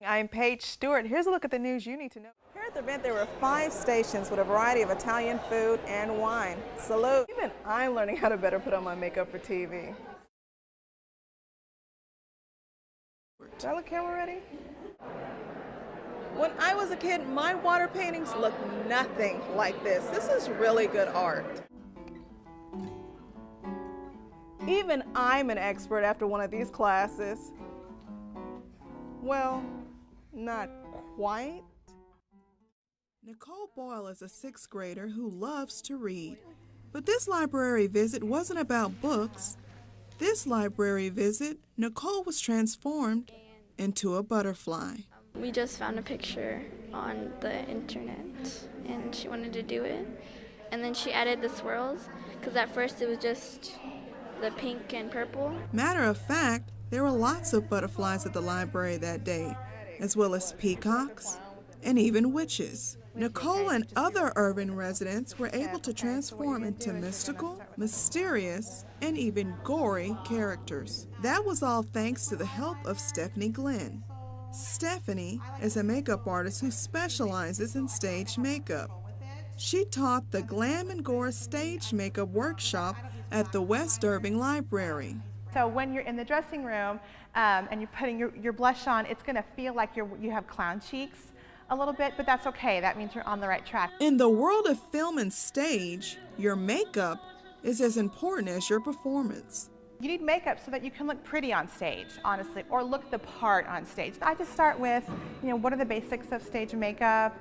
I'm Paige Stewart. Here's a look at the news you need to know. Here at the event, there were 5 stations with a variety of Italian food and wine. Salute. Even I'm learning how to better put on my makeup for TV. Is that camera ready? When I was a kid, my water paintings looked nothing like this. This is really good art. Even I'm an expert after one of these classes. Well, not quite. Nicole Boyle is a 6th grader who loves to read. But this library visit wasn't about books. This library visit, Nicole was transformed into a butterfly. We just found a picture on the internet and she wanted to do it. And then she added the swirls because at first it was just the pink and purple. Matter of fact, there were lots of butterflies at the library that day, as well as peacocks and even witches. Nicole and other urban residents were able to transform into mystical, mysterious, and even gory characters. That was all thanks to the help of Stephanie Glenn. Stephanie is a makeup artist who specializes in stage makeup. She taught the Glam and Gore stage makeup workshop at the West Irving Library. So when you're in the dressing room and you're putting your blush on, it's going to feel like you have clown cheeks a little bit, but that's okay. That means you're on the right track. In the world of film and stage, your makeup is as important as your performance. You need makeup so that you can look pretty on stage, honestly, or look the part on stage. I just start with, what are the basics of stage makeup?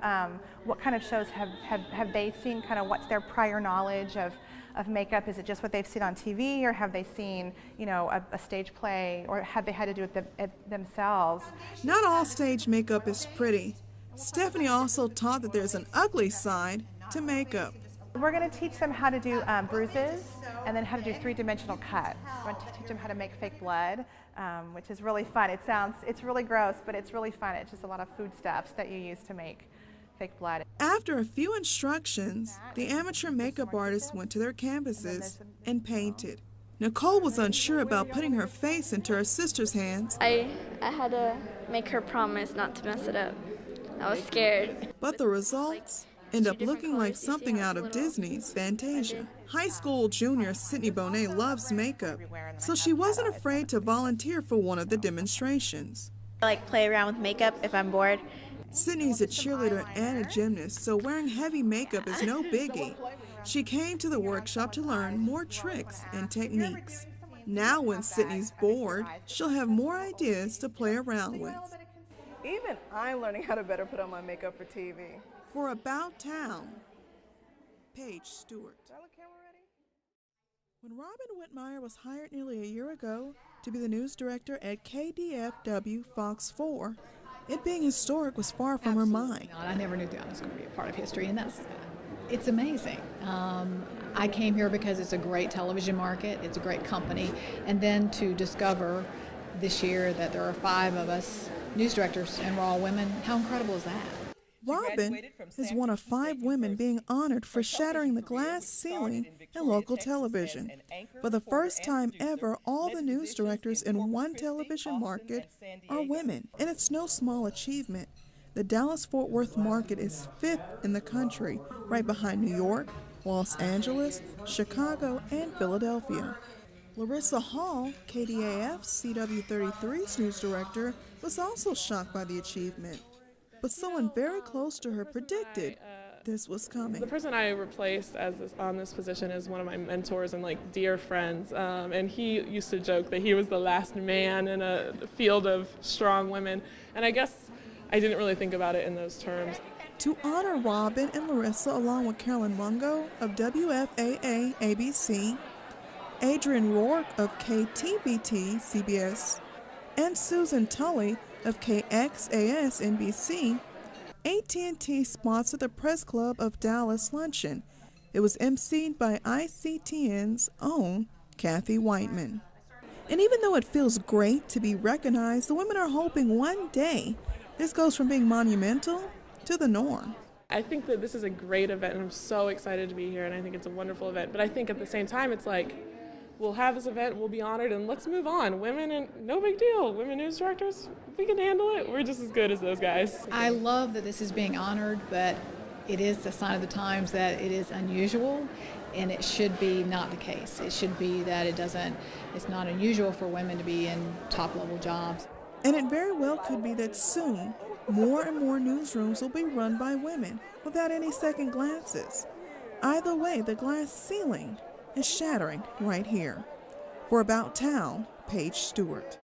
What kind of shows have they seen? Kind of what's their prior knowledge of makeup? Is it just what they've seen on TV, or have they seen, a stage play, or have they had to do it themselves? Not all stage makeup is pretty. Stephanie also taught that there's an ugly side to makeup. We're going to teach them how to do bruises and then how to do 3-dimensional cuts. We're going to teach them how to make fake blood, which is really fun. It's really gross, but it's really fun. It's just a lot of foodstuffs that you use to make fake blood. After a few instructions, the amateur makeup artists went to their canvases and painted. Nicole was unsure about putting her face into her sister's hands. I had to make her promise not to mess it up. I was scared. But the results end up looking like something out of Disney's Fantasia. High school junior Sydney Bonet loves makeup, so she wasn't afraid to volunteer for one of the demonstrations. I like play around with makeup if I'm bored. Sydney's a cheerleader and a gymnast, so wearing heavy makeup is no biggie. She came to the workshop to learn more tricks and techniques. Now when Sydney's bored, she'll have more ideas to play around with. Even I'm learning how to better put on my makeup for TV. For About Town, Paige Stewart. Is that camera ready? When Robin Whitmire was hired nearly a year ago to be the news director at KDFW Fox 4, it being historic was far from her mind. I never knew that was going to be a part of history, and it's amazing. I came here because it's a great television market, it's a great company, and then to discover this year that there are 5 of us news directors and we're all women, how incredible is that? Robin is one of 5 women being honored for shattering the glass ceiling in local television. For the first time ever, all the news directors in one television market are women, and it's no small achievement. The Dallas-Fort Worth market is 5th in the country, right behind New York, Los Angeles, Chicago, and Philadelphia. Larissa Hall, KDAF CW33's news director, was also shocked by the achievement. But someone very close to her predicted this was coming. The person I replaced on this position is one of my mentors and dear friends, and he used to joke that he was the last man in a field of strong women, and I guess I didn't really think about it in those terms. To honor Robin and Larissa, along with Carolyn Mungo of WFAA ABC, Adrian Rourke of KTVT CBS, and Susan Tully of KXAS NBC, AT&T sponsored the Press Club of Dallas luncheon. It was emceed by ICTN's own Kathy Whiteman. And even though it feels great to be recognized, the women are hoping one day this goes from being monumental to the norm. I think that this is a great event, and I'm so excited to be here, and I think it's a wonderful event. But I think at the same time, it's we'll have this event, we'll be honored, and let's move on. Women, and no big deal. Women news directors, we can handle it. We're just as good as those guys. I love that this is being honored, but it is a sign of the times that it is unusual, and it should be not the case. It should be that it's not unusual for women to be in top-level jobs. And it very well could be that soon, more and more newsrooms will be run by women without any second glances. Either way, the glass ceiling is shattering right here. For About Town, Paige Stewart.